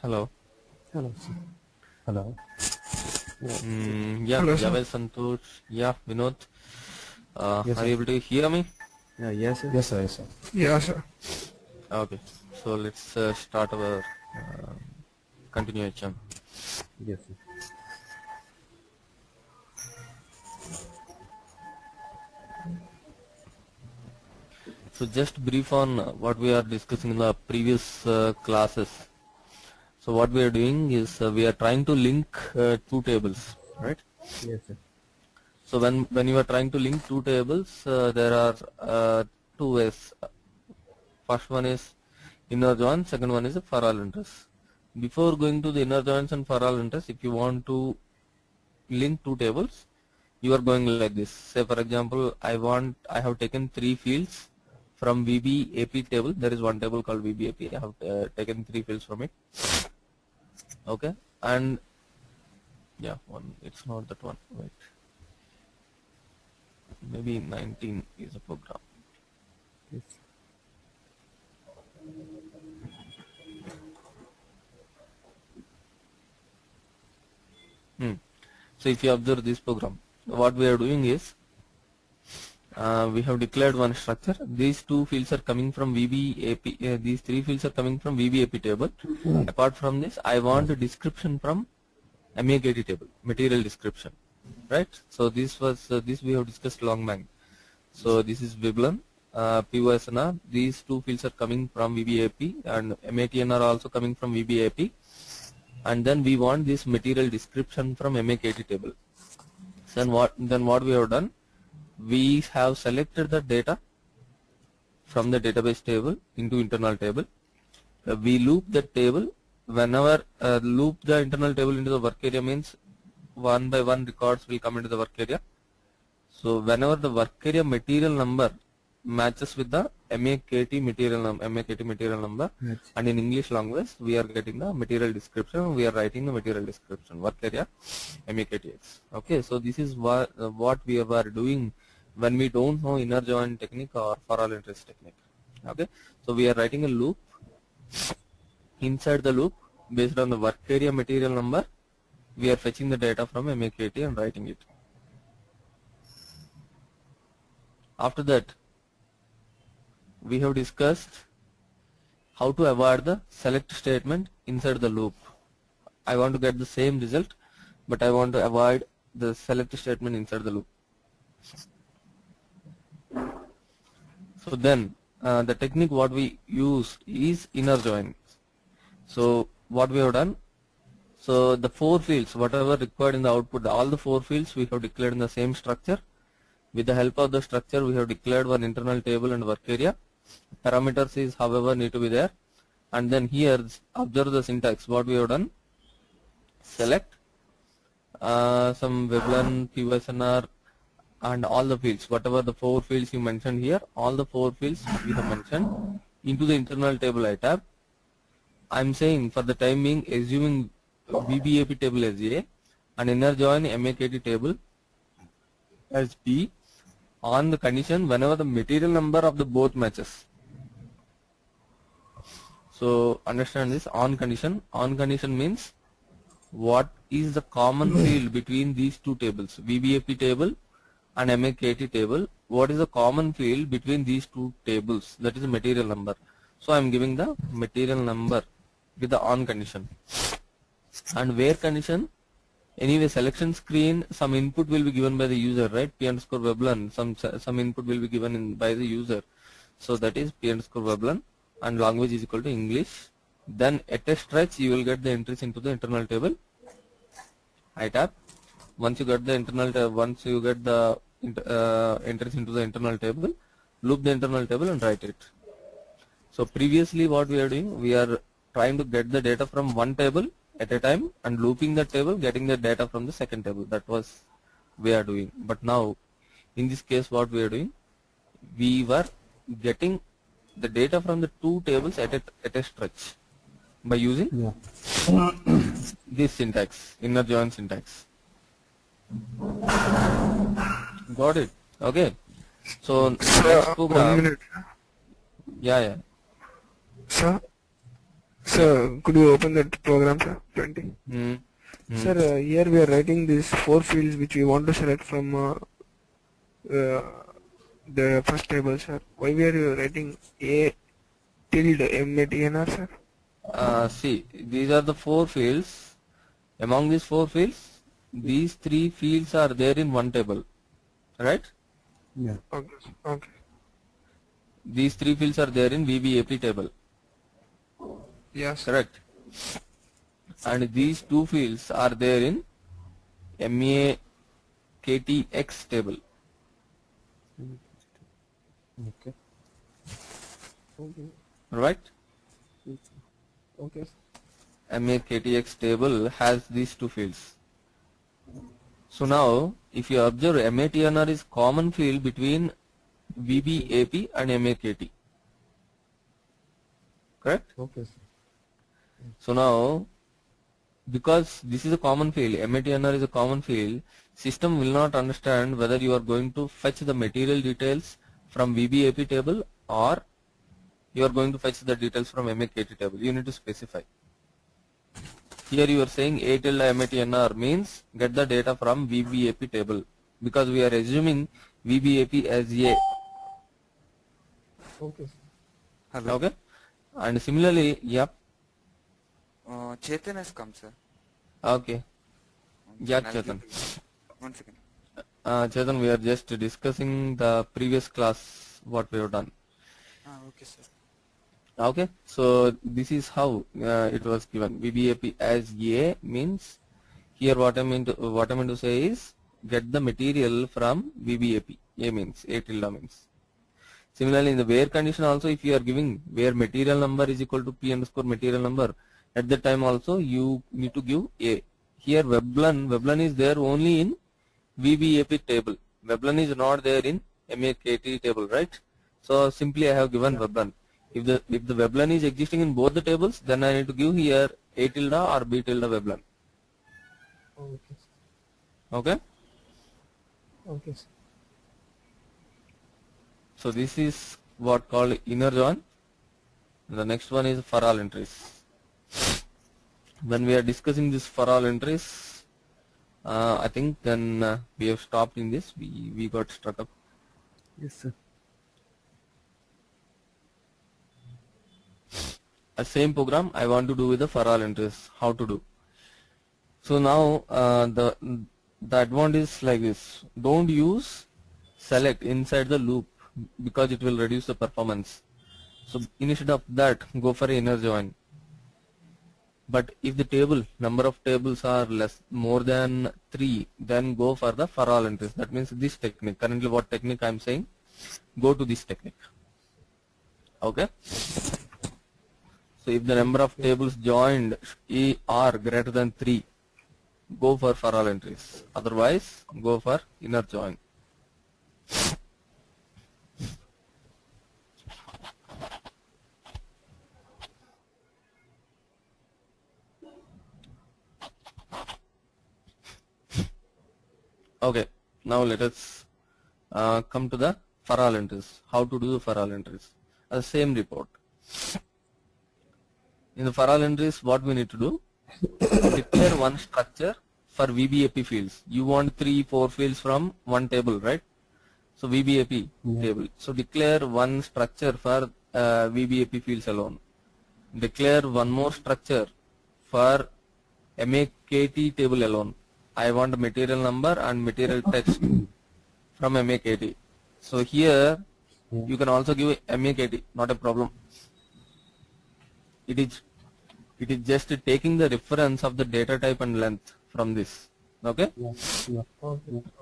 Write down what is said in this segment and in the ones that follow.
Hello. Hello, sir. Hello. Yeah, Hello, sir. Javed Santosh. Yeah, Vinod. Yes, Are sir. you able to hear me? Yes, sir. Yes, sir. Yes, sir. Yeah, sir. Okay. So let's start our continuation. Yes, sir. So just brief on what we are discussing in the previous classes. So what we are doing is we are trying to link two tables, right? Yes, sir. So when you are trying to link two tables, there are two ways. First one is inner join, second one is a for all interest. Before going to the inner joins and for all interest, if you want to link two tables, you are going like this. Say for example, I have taken three fields from VBAP table. There is one table called VBAP. I have taken three fields from it. Okay, and yeah, one. It's not that one. Wait, maybe 19 is a program. Yes. So if you observe this program, what we are doing is we have declared one structure. These two fields are coming from VBAP. These three fields are coming from VBAP table. Apart from this, I want a description from MAKT table, material description, right? So this was this we have discussed long back. So this is Viblan, POSNR. These two fields are coming from VBAP, and MATN are also coming from VBAP. And then we want this material description from MAKT table. So then what we have done? We have selected the data from the database table into internal table. We loop the table. Whenever loop the internal table into the work area means one by one records will come into the work area. So whenever the work area material number matches with the MAKT material number, and in English language we are getting the material description. We are writing the material description work area MAKTX. Okay, so this is what we are doing when we don't know inner join technique or for all interest technique. Okay, so we are writing a loop. Inside the loop, based on the work area material number, we are fetching the data from MAKT and writing it. After that, we have discussed how to avoid the select statement inside the loop. I want to get the same result, but I want to avoid the select statement inside the loop. So then the technique what we use is inner join. So what we have done, so the four fields whatever required in the output, all the four fields we have declared in the same structure. With the help of the structure we have declared one internal table and work area. Parameters is however need to be there, and then here observe the syntax. What we have done, select some Viblan, POSNR and all the fields, whatever the four fields you mentioned here, all the four fields we have mentioned into the internal table itab. I'm saying for the time being, assuming VBAP table as A and inner join MAKT table as B on the condition whenever the material number of the both matches. So understand this on condition. On condition means what is the common field between these two tables, VBAP table and MAKT table. What is the common field between these two tables? That is the material number. So I am giving the material number with the on condition. And where condition? Anyway, selection screen, some input will be given by the user, right? P underscore Veblen, some input will be given by the user. So that is P underscore Veblen, and language is equal to English. Then at a stretch, you will get the entries into the internal table. I tap. Once you get the internal, entries into the internal table, loop the internal table and write it. So previously, what we are doing, we are trying to get the data from one table at a time and looping the table, getting the data from the second table. That was we are doing. But now, in this case, what we are doing, we were getting the data from the two tables at a stretch by using this syntax, inner join syntax. Got it? Okay. So next program. 1 minute. Yeah. Sir, could you open that program, sir? 20. Sir, here we are writing these 4 fields which we want to select from the first table, sir. Why we are writing A tilde MATNR, sir? See, these are the 4 fields. Among these 4 fields, these 3 fields are there in one table, right? Yeah. Okay. These 3 fields are there in VBAP table. Yes. Correct. And these 2 fields are there in MAKTX table. Okay. Right? Okay. MAKTX table has these 2 fields. So now, if you observe, MATNR is common field between VBAP and MAKT. Correct? Okay, sir. So now, because this is a common field, MATNR is a common field, system will not understand whether you are going to fetch the material details from VBAP table or you are going to fetch the details from MAKT table. You need to specify. Here you are saying A tilde MATNR means get the data from VBAP table because we are assuming VBAP as A. Okay. Hello. Okay? And similarly, yep. Chetan has come, sir. Okay. Yeah, I'll Chetan. give you- 1 second. Chetan, we are just discussing the previous class, what we have done. Okay, sir. Okay, so this is how it was given. VBAP as A means here what I mean to say is get the material from VBAP. A means A tilde means. Similarly, in the where condition also, if you are giving where material number is equal to P underscore material number, at that time also you need to give A. Here Veblen is there only in VBAP table. Veblen is not there in MAKT table, right? So simply I have given Veblen. If the Veblen is existing in both the tables, then I need to give here A tilde or B tilde Veblen. Okay. Okay? Okay. So this is what called inner join. The next one is for all entries. When we are discussing this for all entries, I think then we have stopped in this. We got struck up. Yes, sir. A same program I want to do with the for all entries. How to do? So now the advantage is like this. Don't use select inside the loop because it will reduce the performance. So instead of that, go for inner join. But if the number of tables are more than 3, then go for the for all entries. That means this technique. Currently what technique I am saying? Go to this technique. Okay? So if the number of tables joined are greater than 3, go for all entries. Otherwise, go for inner join. Okay, now let us come to the for all entries. How to do the for all entries? The same report. In the for all entries, what we need to do? Declare one structure for VBAP fields. You want 3-4 fields from one table, right? So VBAP table. So declare one structure for VBAP fields alone. Declare one more structure for MAKT table alone. I want material number and material text from MAKT. So here you can also give MAKT, not a problem. It is just taking the reference of the data type and length from this. Okay?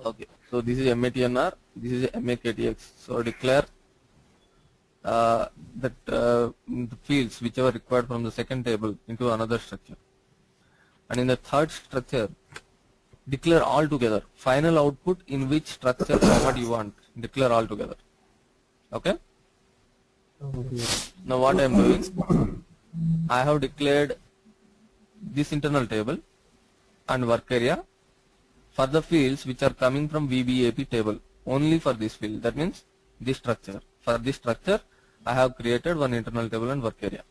Okay. So this is MATNR, this is MAKTX. So declare the fields whichever required from the second table into another structure. And in the third structure, declare all together. Final output in which structure format you want. Declare all together. Okay? Now what I am doing, I have declared this internal table and work area for the fields which are coming from VBAP table. Only for this field. That means this structure. For this structure, I have created one internal table and work area.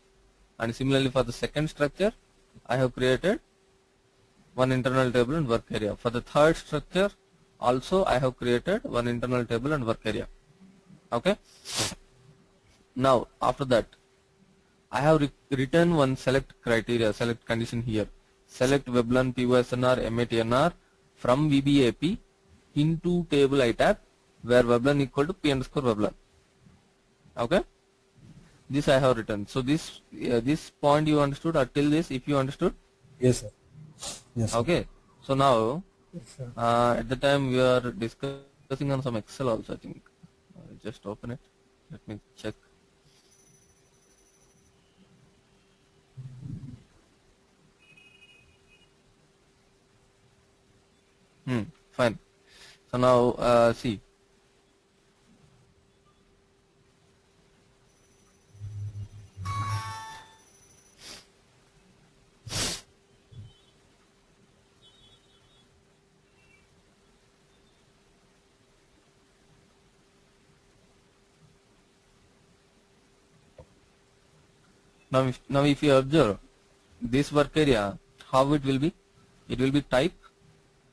And similarly for the second structure, I have created one internal table and work area. For the third structure, also I have created one internal table and work area. Okay? Now, after that, I have written one select criteria, select condition here. Select WebLearn POSNR MATNR from VBAP into table itab where WebLearn equal to P underscore WebLearn. Okay? This I have written. So this point you understood, or till this if you understood? Yes, sir. Yes, sir. Okay. So now at the time we are discussing on some Excel also, I think. Just open it. Let me check. Fine. So now see. Now if you observe this work area, how it will be? It will be type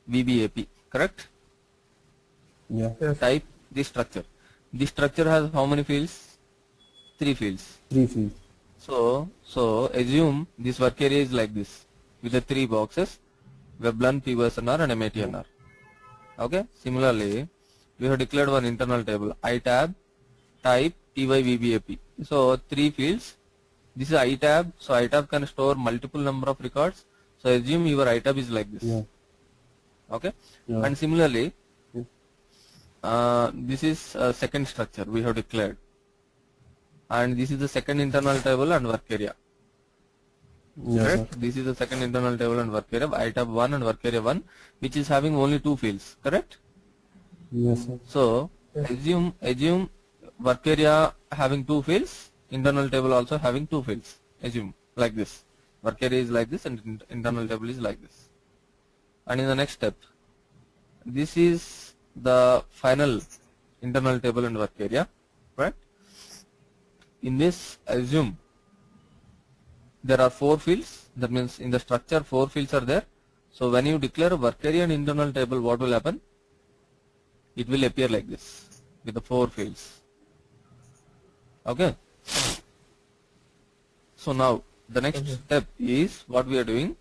VBAP, correct? Yeah. Type this structure. This structure has how many fields? 3 fields. 3 fields. So assume this work area is like this with the 3 boxes: WebLearn, POSNR and MATNR. Okay. Similarly, we have declared one internal table: itab, type, TYVBAP. So 3 fields. This is itab. So itab can store multiple number of records. So assume your itab is like this. Yeah. Okay. Yeah. And similarly, Yeah. this is second structure we have declared, and this is the second internal table and work area. Yes, sir. Correct? This is the second internal table and work area, itab 1 and work area 1, which is having only 2 fields. Correct? Yes, sir. So assume work area having 2 fields, internal table also having 2 fields. Assume like this. Work area is like this and internal table is like this. And in the next step, this is the final internal table and work area, right? In this, assume there are 4 fields. That means in the structure 4 fields are there. So when you declare a work area and internal table, what will happen? It will appear like this with the 4 fields. Okay. So now the next step is what we are doing.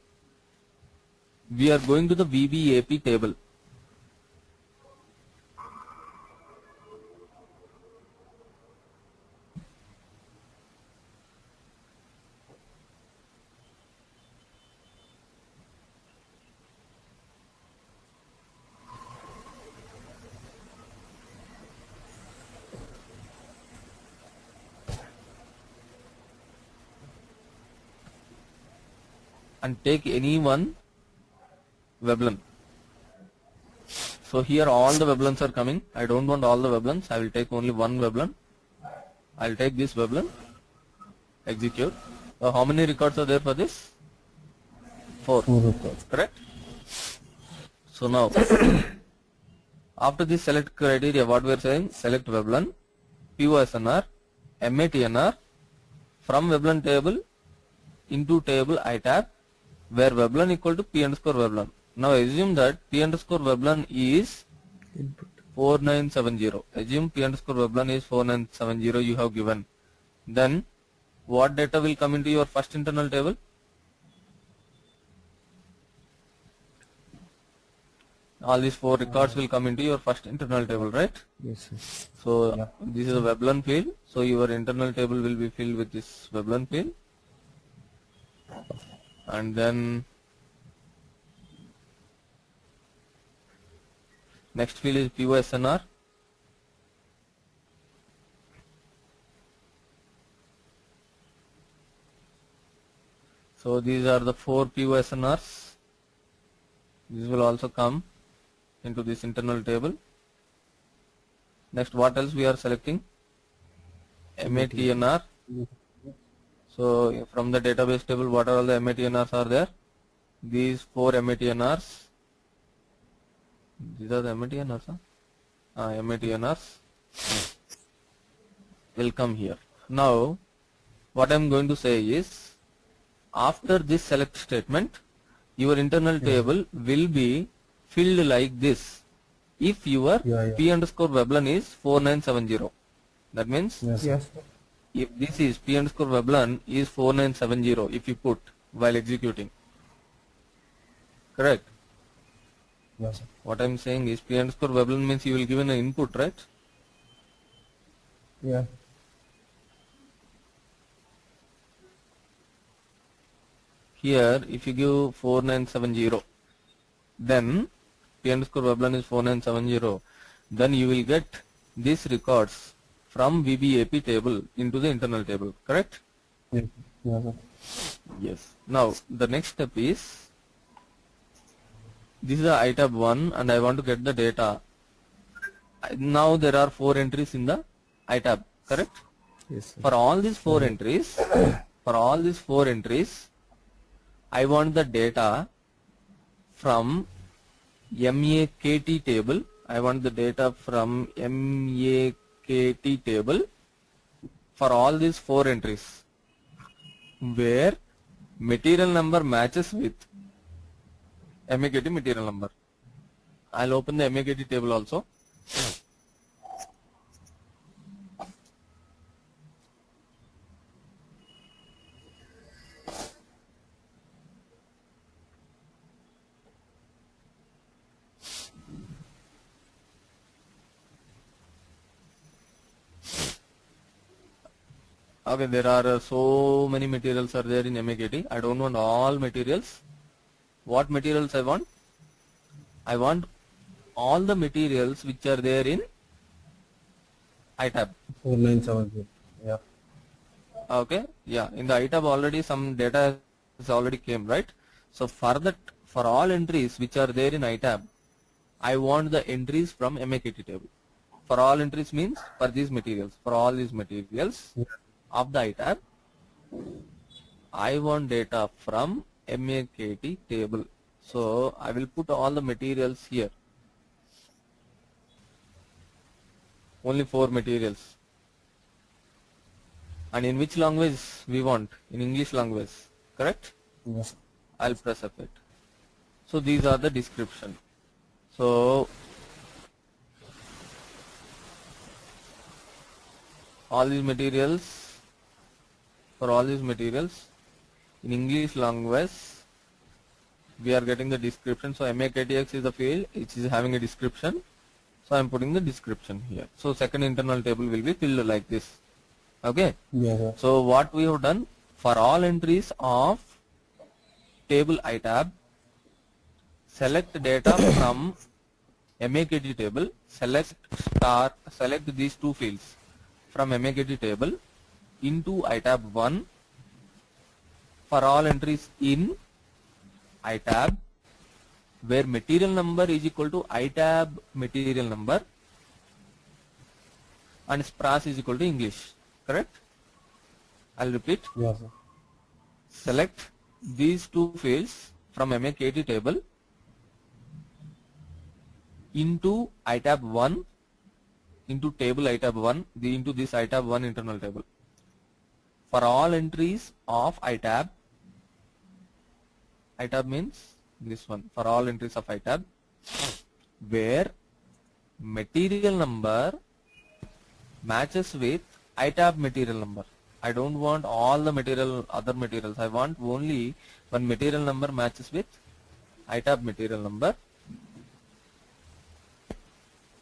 We are going to the VBAP table. And take any one WebLearn. So here all the WebLearns are coming. I don't want all the WebLearns. I will take only one WebLearn. I will take this WebLearn. Execute. So how many records are there for this? 4. 4 records. Correct? So now After this select criteria, what we are saying, select Veblen, POSNR, MATNR from Veblen table into table itab, where Veblen equal to P underscore Veblen. Now assume that P underscore Veblen is Input. 4970. Assume P underscore Veblen is 4970 you have given. Then what data will come into your first internal table? All these 4 records will come into your first internal table, right? Yes, sir. So Yeah. this is a Veblen field. So your internal table will be filled with this Veblen field. And then next field is POSNR. So these are the 4 POSNRs. This will also come into this internal table. Next, what else we are selecting? MATNR. So from the database table, what are all the MATNRs are there? These 4 MATNRs. These are the MATNRs, huh? MATNRs will come here. Now, what I am going to say is, after this select statement, your internal table will be filled like this. If your P underscore Veblen is 4970, that means Yes, sir. Yes. if this is P underscore Veblen is 4970, if you put while executing, correct? Yes, sir. What I am saying is P underscore Veblen means you will give an input, right? Yeah. Here, if you give 4970, then P underscore Veblen is 4970, then you will get these records from VBAP table into the internal table, correct? Yes, yes, sir. Yes. Now, the next step is, this is the itab 1 and I want to get the data. Now there are 4 entries in the itab, correct? Yes, sir. For all these 4 entries, I want the data from MAKT table. I want the data from MAKT table for all these 4 entries where material number matches with MAKT material number. I'll open the MAKT table also. Okay, there are so many materials are there in MAKT. I don't want all materials. What materials I want? I want all the materials which are there in itab. 4970. Yeah. Okay, yeah, in the itab already some data has already came, right? So for that, for all entries which are there in itab, I want the entries from MAKT table. For all entries means for these materials, for all these materials of the itab, I want data from MAKT table. So I will put all the materials here. Only 4 materials. And in which language we want? In English language, correct? Yes, sir. I'll press F8. So these are the description. So all these materials, for all these materials in English language, we are getting the description. So MAKTX is the field which is having a description. So I am putting the description here. So second internal table will be filled like this. Okay. Yes, sir. So what we have done, for all entries of table itab, select data from MAKT table, select these 2 fields from MAKT table into itab 1 for all entries in itab where material number is equal to itab material number and spras is equal to English, correct? I'll repeat. Yes, sir. Select these 2 fields from MAKT table into itab 1 into table itab 1 into this itab 1 internal table. For all entries of itab means this one, for all entries of itab where material number matches with itab material number. I don't want all the other materials. I want only one material number matches with itab material number,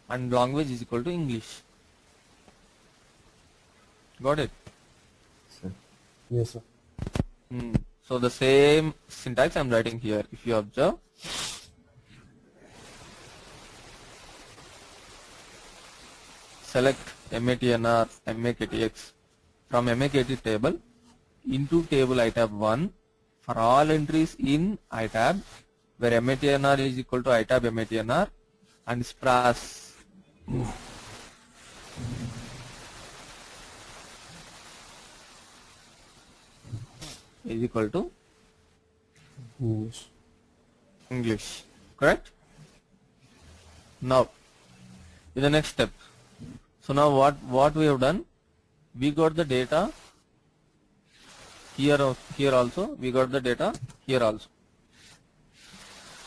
and language is equal to English. Got it? Sir. Yes, sir. So the same syntax I am writing here. If you observe, select MATNR MAKTX from MAKT table into table itab 1 for all entries in itab where MATNR is equal to itab MATNR and SPRAS is equal to English. English. Correct? Now, in the next step. So now what we have done? We got the data here also. We got the data here also.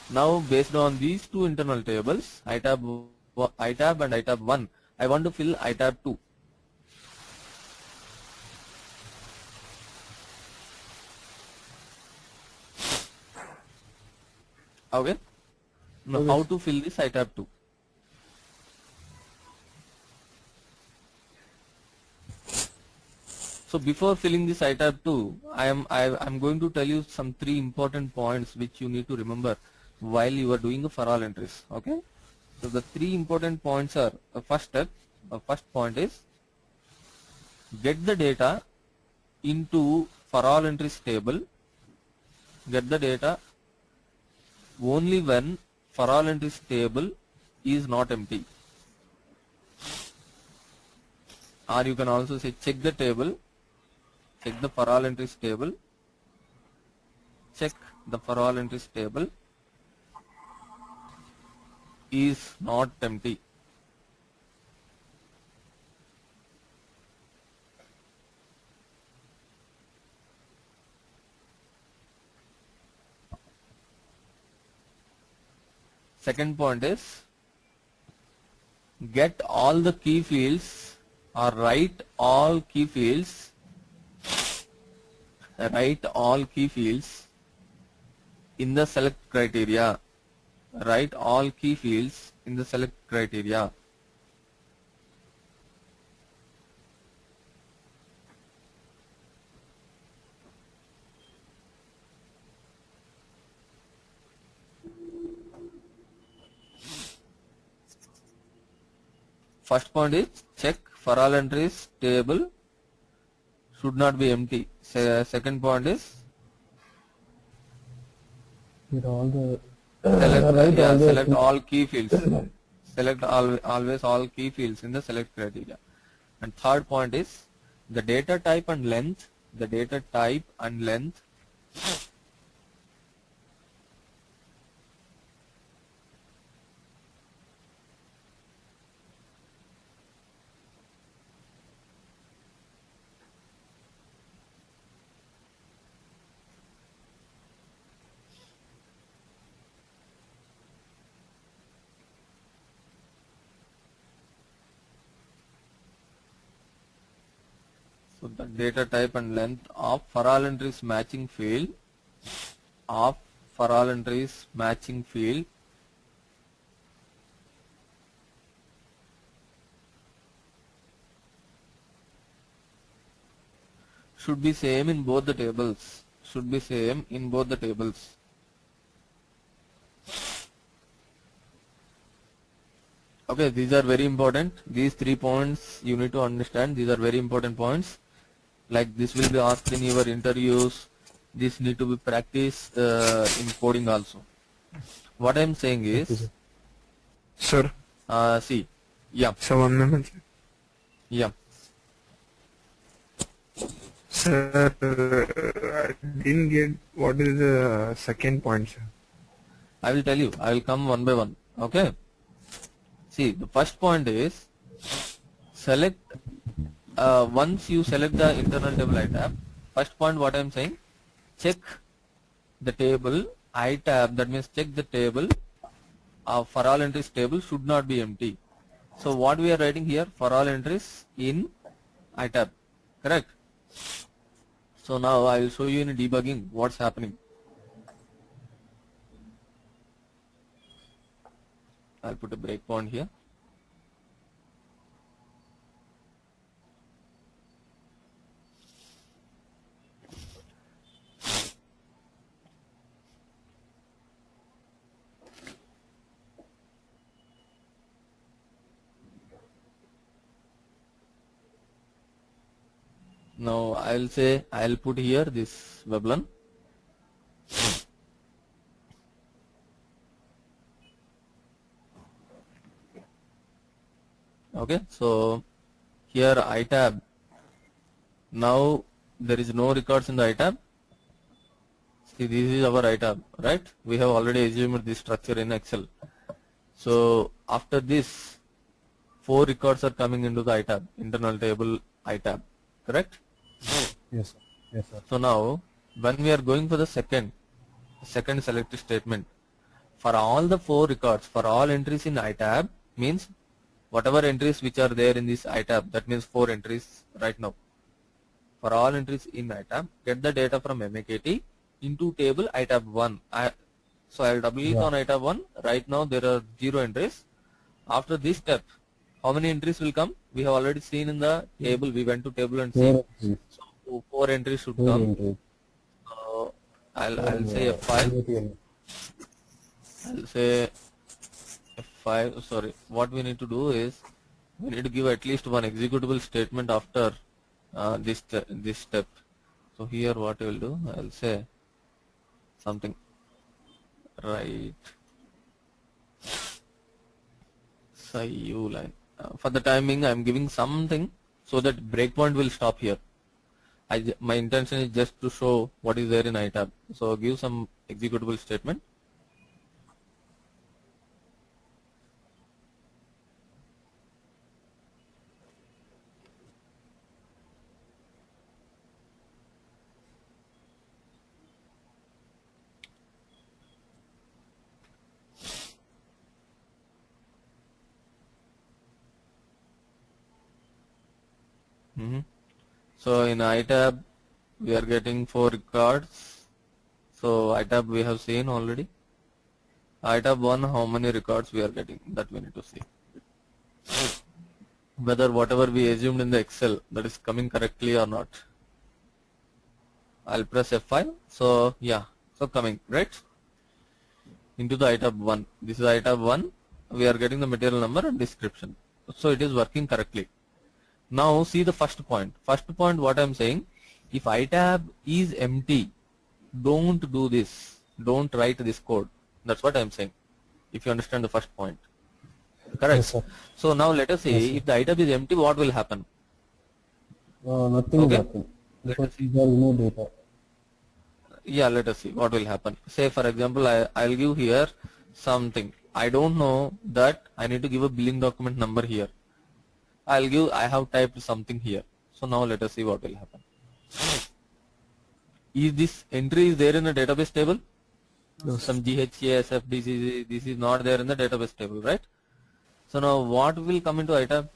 Now, based on these two internal tables, itab and itab 1, I want to fill itab 2. Okay. Now, Okay. how to fill this itab 2? So before filling this itab 2, I am going to tell you some 3 important points which you need to remember while you are doing the for all entries. Okay. So the 3 important points are: the first step, the first point is get the data into for all entries table. Get the data only when for all entries table is not empty, or you can also say check the table, check the for all entries table, check the for all entries table is not empty. Second point is get all the key fields or write all key fields in the select criteria. Write all key fields in the select criteria. First point is check for all entries table should not be empty. Second point is With all the select all key fields. Select always all key fields in the select criteria. And third point is the data type and length. The data type and length so the data type and length of for all entries matching field should be same in both the tables. Okay, these are very important. These 3 points you need to understand. These are very important points. Like this will be asked in your interviews. This need to be practiced in coding also. What I am saying is, Sir, see, yeah, so 1 minute. yeah. Sir, I didn't get what is the second point, sir. I will tell you. I will come one by one. Okay. See, the first point is select, once you select the internal table iTab, first point what I am saying, check the table iTab, that means check the table for all entries table should not be empty. So what we are writing here, for all entries in iTab, correct? So now I will show you in debugging what's happening. I'll put a breakpoint here. Now I'll say I'll put here this Veblen. Okay, so here iTab. Now there is no records in the iTab. See, this is our iTab, right? We have already assumed this structure in Excel. So after this, 4 records are coming into the iTab, internal table iTab, correct? Yes, sir. Yes, sir. So now, when we are going for the second select statement, for all the 4 records, for all entries in iTab, means whatever entries which are there in this iTab, that means 4 entries right now. For all entries in iTab, get the data from MAKT into table iTab 1. So I will double click on iTab 1. Right now there are 0 entries. After this step, how many entries will come? We have already seen in the table. We went to table and see. 4 entries. So 4 entries should 4 come. entries. I'll say F5. I'll say F5. Sorry. What we need to do is we need to give at least one executable statement after this step. So here what I will do, I'll say something, right, SIU line. For the timing, I'm giving something so that breakpoint will stop here. My intention is just to show what is there in iTab. So give some executable statement. So in iTab we are getting 4 records. So iTab we have seen already. iTab 1, how many records we are getting, that we need to see. Whether whatever we assumed in the Excel, that is coming correctly or not. I'll press F5. So yeah, so coming, right, into the iTab 1. This is iTab 1. We are getting the material number and description. So it is working correctly. Now see the first point. First point, what I am saying, if iTab is empty, don't do this. Don't write this code. That's what I am saying. If you understand the first point. Correct. Yes, sir. So now let us see, Yes, sir. if the iTab is empty, what will happen? Nothing will Okay. happen. Because there is no data. Yeah, let us see what will happen. Say for example, I'll give here something. I don't know that I need to give a billing document number here. I have typed something here. So now let us see what will happen. Is this entry is there in the database table? No, Some GHA, SFDC, this is not there in the database table, right? So now what will come into iTab?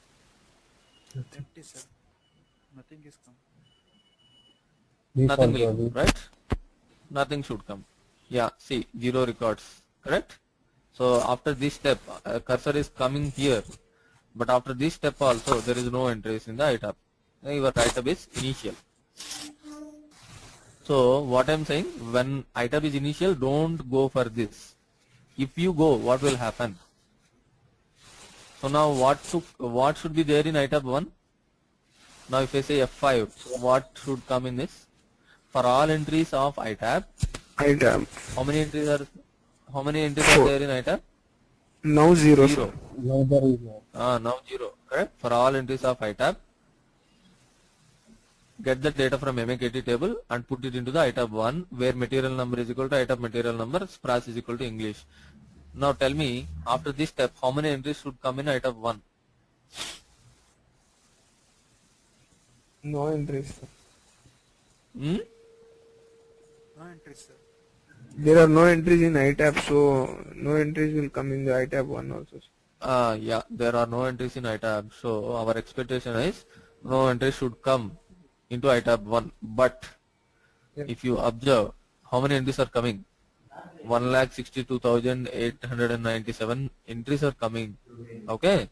Empty, sir. Nothing is come. Nothing Default will come, right? Nothing should come. Yeah, see, 0 records, correct? So after this step, cursor is coming here. But after this step also, there is no entries in the iTab. Your iTab is initial. So what I am saying, when iTab is initial, don't go for this. If you go, what will happen? So now what should be there in iTab 1? Now if I say F5, what should come in this? For all entries of iTab, how many entries are 4. there in iTab? Now 0, sir. 0. Now there is no. Now 0, correct? For all entries of iTab, get the data from MAKT table and put it into the iTab 1, where material number is equal to iTab material number, SPRAS is equal to English. Now tell me, after this step, how many entries should come in item 1? No entries, sir. Hmm? No entries, sir. There are no entries in iTab, so no entries will come in the iTab 1 also, sir. Yeah, there are no entries in itab. So our expectation is no entries should come into itab 1. But Yep. if you observe how many entries are coming, 1,62,897 entries are coming. Okay.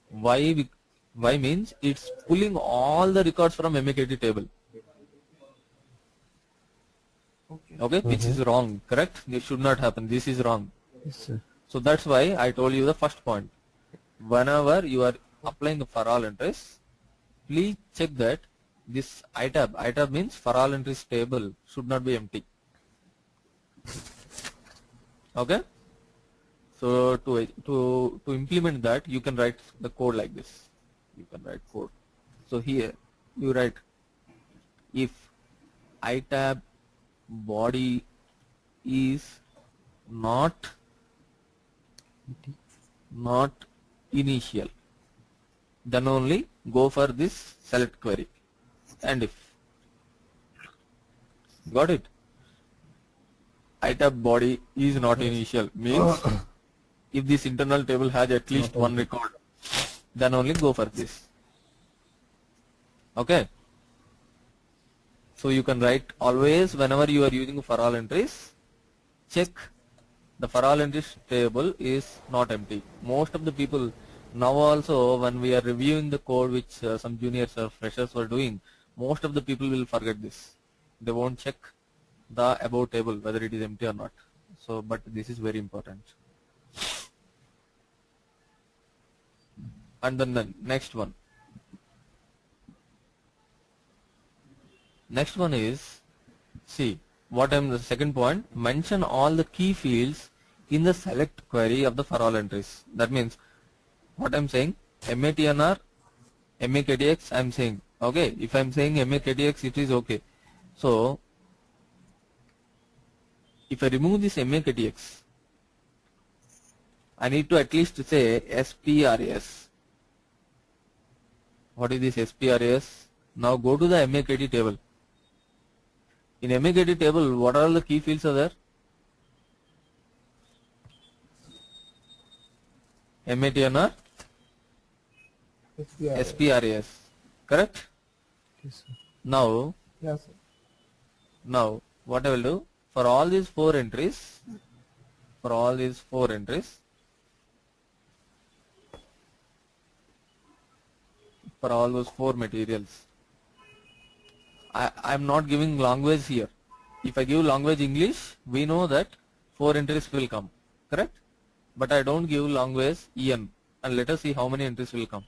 Why? Why means it's pulling all the records from MAKT table. Okay. Okay, which is wrong. Correct? This should not happen. This is wrong. Yes, sir. So that's why I told you the first point. Whenever you are applying for all entries, please check that this itab means for all entries table should not be empty. Okay. So to implement that, you can write the code like this. You can write code. So here you write if itab body is not initial, then only go for this select query. And if got it, itab body is not initial means if this internal table has at least one record, then only go for this. Okay. So you can write always whenever you are using for all entries, check the for all entries table is not empty. Most of the people now also when we are reviewing the code which some juniors or freshers were doing, most of the people will forget this. They won't check the above table whether it is empty or not. So but this is very important. And then the next one. Next one is, see, what I'm the second point, mention all the key fields in the select query of the for all entries. That means, what I'm saying, MATNR, MAKTX, I'm saying, okay, if I'm saying MAKTX, it is okay. So, if I remove this MAKTX, I need to at least say SPRS. What is this SPRS? Now go to the MAKT table. In MAKT table, what are all the key fields are there? MATNR, SPRS, correct? Yes, sir. Now, Yes, sir. now what I will do, for all these four entries, for all these four entries, for all those four materials, I am not giving language here. If I give language English, we know that four entries will come, correct? But I don't give language EN, and let us see how many entries will come.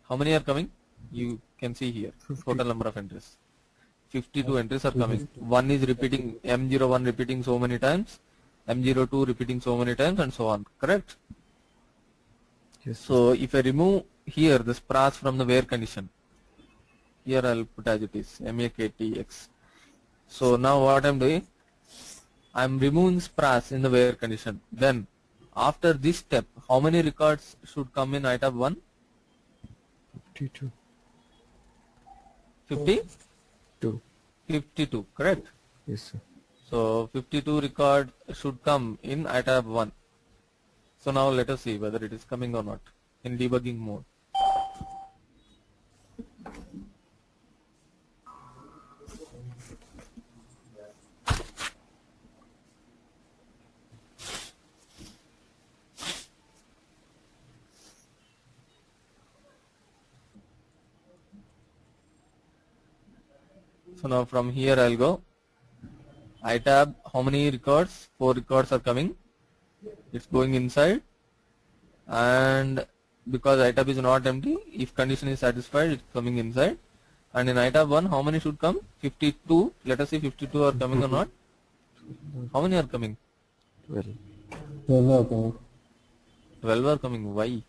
How many are coming? You can see here, total number of entries. 52 entries are coming. One is repeating, M01 repeating so many times, M02 repeating so many times, and so on, correct? Yes, sir. So if I remove here the spras from the where condition, here I'll put as it is, MAKTX. So now what I'm doing, I'm removing spras in the where condition. Then after this step, how many records should come in item 1? 52. 50? 2. 52, correct? Yes, sir. So 52 record should come in item 1. So now let us see whether it is coming or not in debugging mode. So now from here I'll go. iTab, how many records? 4 records are coming. It's going inside. And because iTab is not empty, if condition is satisfied, it's coming inside. And in iTab 1, how many should come? 52. Let us see 52 are coming or not. How many are coming? 12. 12 are coming. 12 are coming. Why?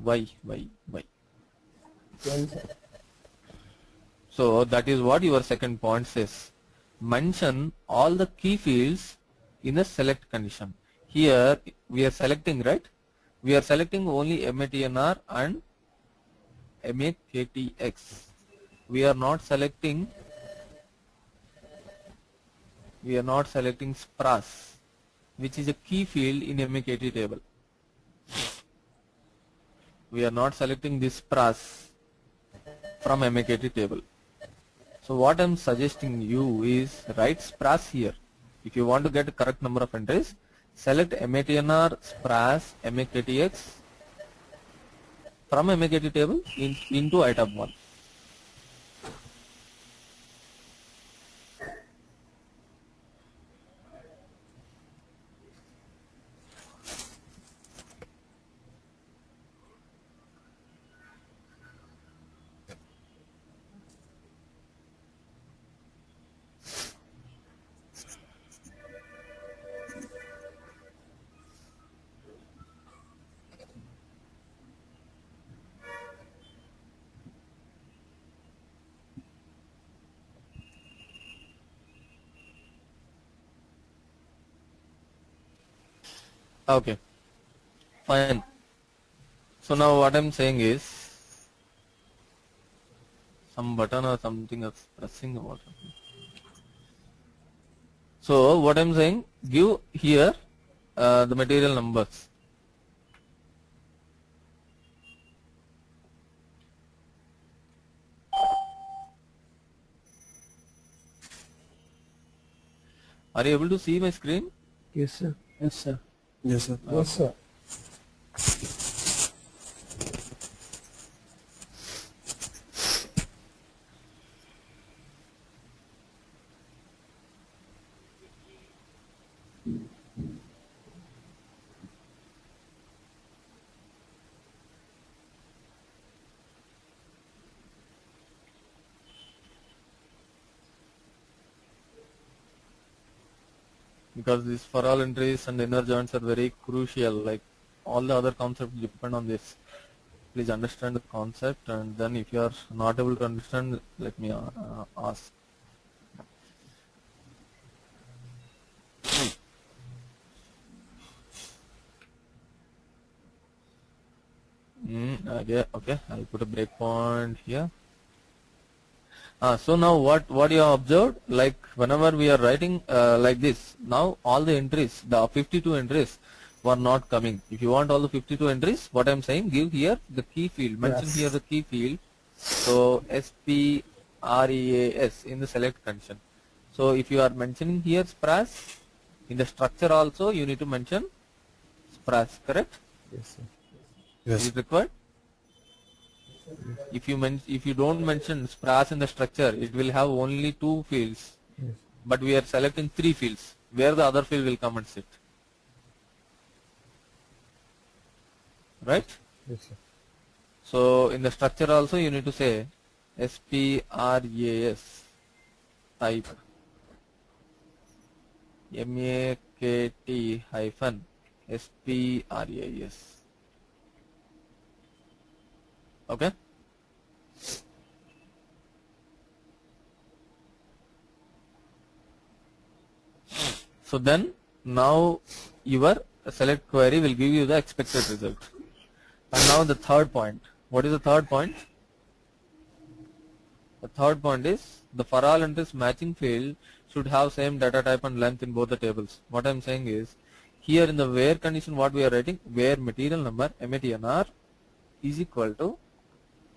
Why? 12, sir. So that is what your second point says. mention all the key fields in the select condition. Here we are selecting, right? We are selecting only MATNR and MAKTX. We are not selecting SPRAS, which is a key field in MAKT table. We are not selecting this SPRAS from MAKT table. So what I am suggesting you is write SPRAS here. If you want to get a correct number of entries, select MATNR, SPRAS, MAKTX from MAKT table into item 1. Okay, fine. So now what I'm saying is some button or something is pressing or what. So what I'm saying, give here the material numbers. Are you able to see my screen? Yes, sir. Yes, sir. Yes, sir. Yes, sir. Because these for all entries and inner joints are very crucial, like all the other concepts depend on this. Please understand the concept, and then if you are not able to understand, let me ask. Okay, I'll put a breakpoint here. So now what you have observed, like whenever we are writing like this, now all the entries, the 52 entries were not coming. If you want all the 52 entries, what I am saying, give here the key field, mention Yes. here the key field. So SPREAS in the select condition. So if you are mentioning here SPRAS, in the structure also you need to mention SPRAS, correct? Yes, sir. Is it required? If you don't mention SPRAS in the structure, it will have only 2 fields, Yes. but we are selecting 3 fields. Where the other field will come and sit, right? Yes, sir. So in the structure also you need to say SPRAS type MAKT hyphen SPRAS. Okay. So then now your select query will give you the expected result. And now the third point. What is the third point? The third point is the for all entries matching field should have same data type and length in both the tables. What I am saying is, here in the where condition what we are writing, where material number MATNR is equal to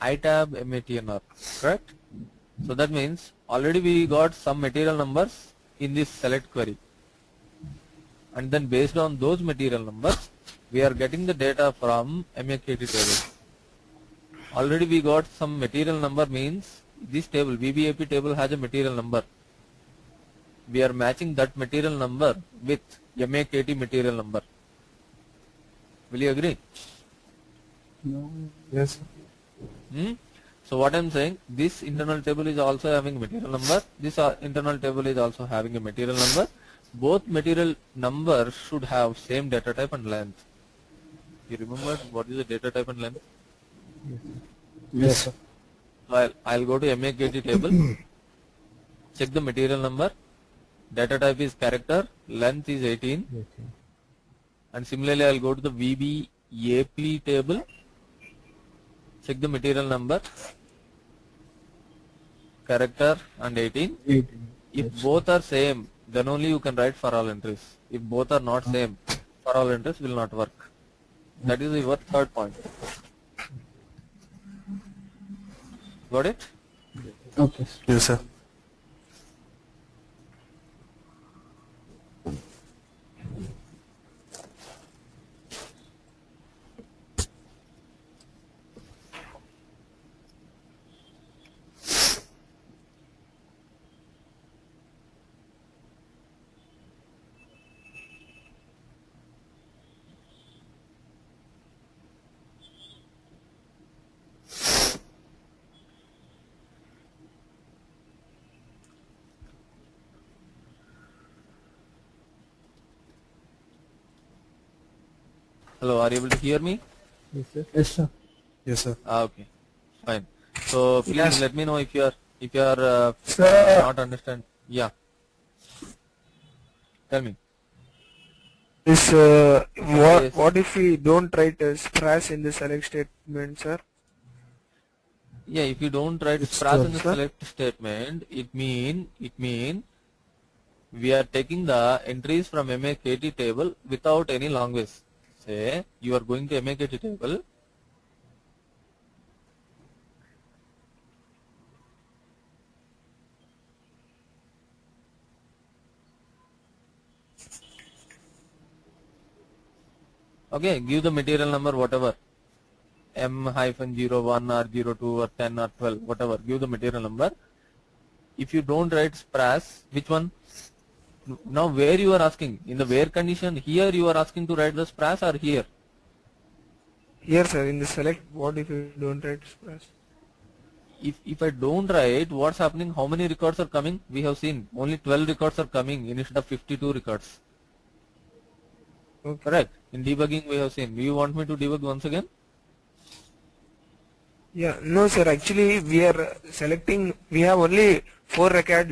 itab MATNR, correct? So that means already we got some material numbers in this select query, and then based on those material numbers we are getting the data from MAKT table. Already we got some material number, means this table VBAP table has a material number. We are matching that material number with MAKT material number. Will you agree? No. Yes, sir. So what I am saying, this internal table is also having material number, this internal table is also having a material number. Both material numbers should have same data type and length. You remember what is the data type and length? Yes, sir. So I'll go to MAKT table, check the material number. Data type is character, length is 18, Yes. and similarly I'll go to the VBAP table, check the material number, character and 18. 18. If Yes. both are same, then only you can write for all entries. If both are not same, for all entries will not work. That is your third point. Got it? Okay. Yes, sir. Hello, are you able to hear me? Yes, sir. Yes, sir. Yes, sir. Okay, fine. So please Yes. let me know if you are Sir. not understand. Yeah. Tell me. This Yes. what if we don't write sprash in the select statement, sir? Yeah, if you don't write It's sprash in the sir. select statement, it mean we are taking the entries from MAKT table without any language. Say you are going to MAKT table. Okay, give the material number whatever. M-01 or 02 or 10 or 12, whatever. Give the material number. If you don't write sprash, which one? Now where you are asking? In the where condition, here you are asking to write the sprash or here? Here, sir, in the select, what if we don't write sprash? If I don't write, what's happening? How many records are coming? We have seen only 12 records are coming instead of 52 records. Okay. Correct? In debugging we have seen. Do you want me to debug once again? Yeah, no, sir. Actually, we are selecting. We have only four records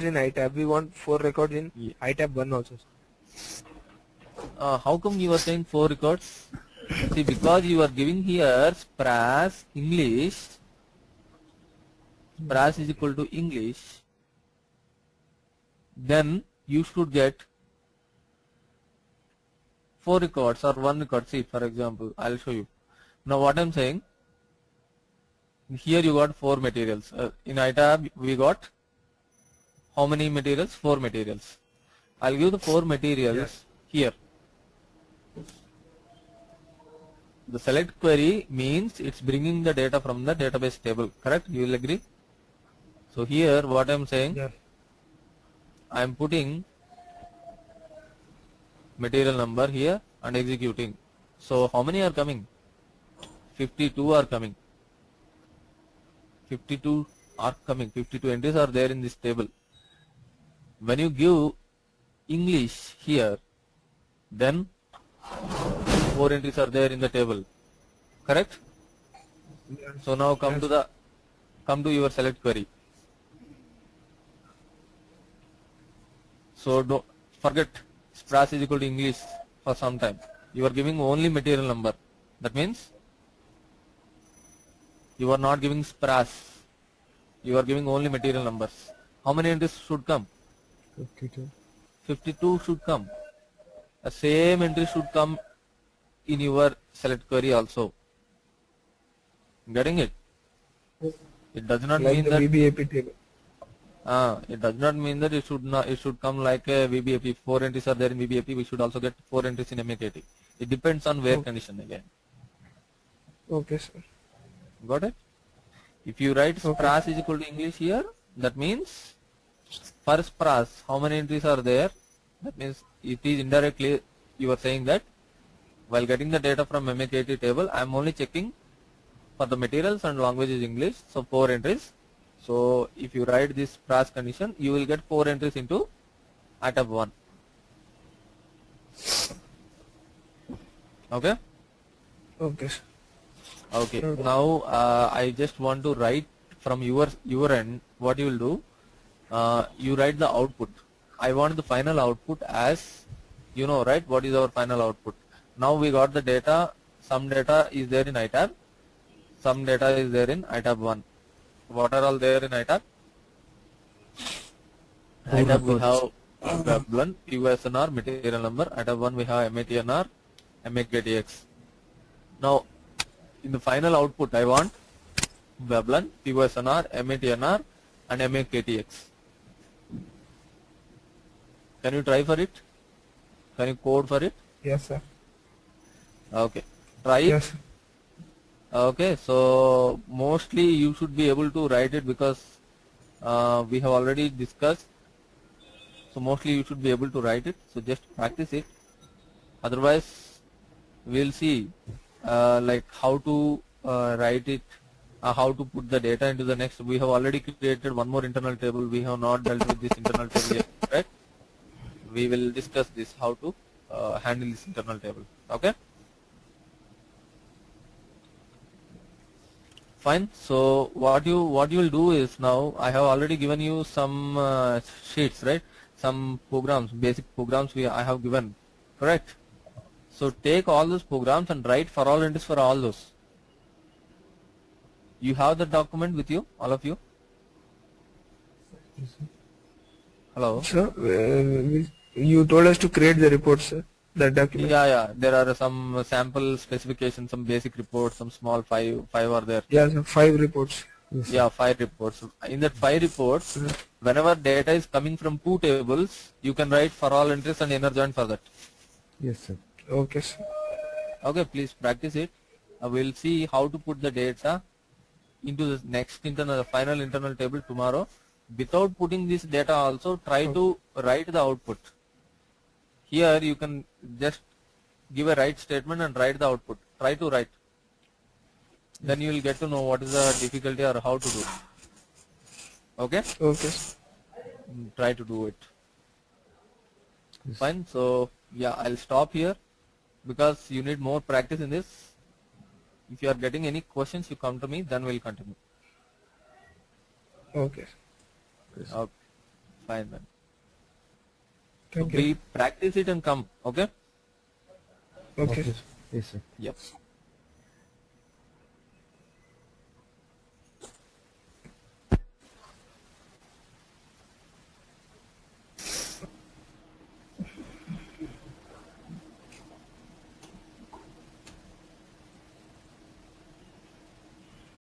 in iTab. We want 4 records in Yeah. iTab 1 also, sir. How come you are saying 4 records? See, because you are giving here sprash English. Sprash is equal to English. Then you should get 4 records or 1 record. See, for example, I'll show you. Now what I'm saying, here you got 4 materials. In iTab we got how many materials? 4 materials. I'll give the 4 materials here. The select query means it's bringing the data from the database table. Correct? You will agree? So here what I'm saying, Yeah. I'm putting material number here and executing. So how many are coming? 52 are coming. 52 are coming. 52 entries are there in this table. When you give English here, then 4 entries are there in the table. Correct? So now come to your select query. So don't forget sprash is equal to English for some time. You are giving only material number. That means you are not giving sprash. You are giving only material numbers. How many entries should come? 52. 52 should come. The same entry should come in your select query also. Getting it? It does not Like mean the that VBAP table. it does not mean that it should come like a VBAP. If 4 entries are there in VBAP, we should also get 4 entries in MAKT. It depends on where condition again. Okay, sir. Got it? If you write sprash is equal to English here, that means for sprash, how many entries are there? That means it is indirectly you are saying that while getting the data from MAKT table, I am only checking for the materials and language is English. So 4 entries. So if you write this sprash condition, you will get 4 entries into iTab 1. Okay? Okay, sir. Okay. Now I just want to write from your end. What you will do? You write the output. I want the final output as, you know, right? What is our final output? Now we got the data. Some data is there in iTab. Some data is there in iTab 1. What are all there in iTab? All iTab we reports. have Veblen, POSNR, material number. iTab 1 we have MATNR, MAKTX. Now, in the final output, I want Veblen, POSNR, MATNR, and MAKTX. Can you try for it? Can you code for it? Yes, sir. Okay. Try it. Yes. Okay. So mostly you should be able to write it because we have already discussed. So mostly you should be able to write it. So just practice it. Otherwise, we'll see like how to write it, how to put the data into the next. We have already created one more internal table. We have not dealt with this internal table yet, right? We will discuss this, how to handle this internal table. Okay. Fine. So what you will do is, now I have already given you some sheets, right? Some programs, basic programs I have given, correct? So take all those programs and write for all entries for all those. You have the document with you, all of you? Hello? Sir, you told us to create the report, sir. That document. Yeah. There are some sample specifications, some basic reports, some small five are there. Yeah, sir. 5 reports. Yes, sir. Yeah, 5 reports. In that 5 reports, whenever data is coming from 2 tables, you can write for all entries and inner join for that. Yes, sir. Okay, sir. Okay, please practice it. We'll see how to put the data into the next final internal table tomorrow. Without putting this data also, try to write the output. Here you can just give a write statement and write the output. Try to write. Then you will get to know what is the difficulty or how to do. Okay? Okay, sir. Try to do it. Yes. Fine. So yeah, I'll stop here because you need more practice in this. If you are getting any questions, you come to me, then we'll continue. Okay. Yes. Okay. Fine then. Thank you. We practice it and come. Okay? Okay. Okay, sir. Yes, sir. Yep.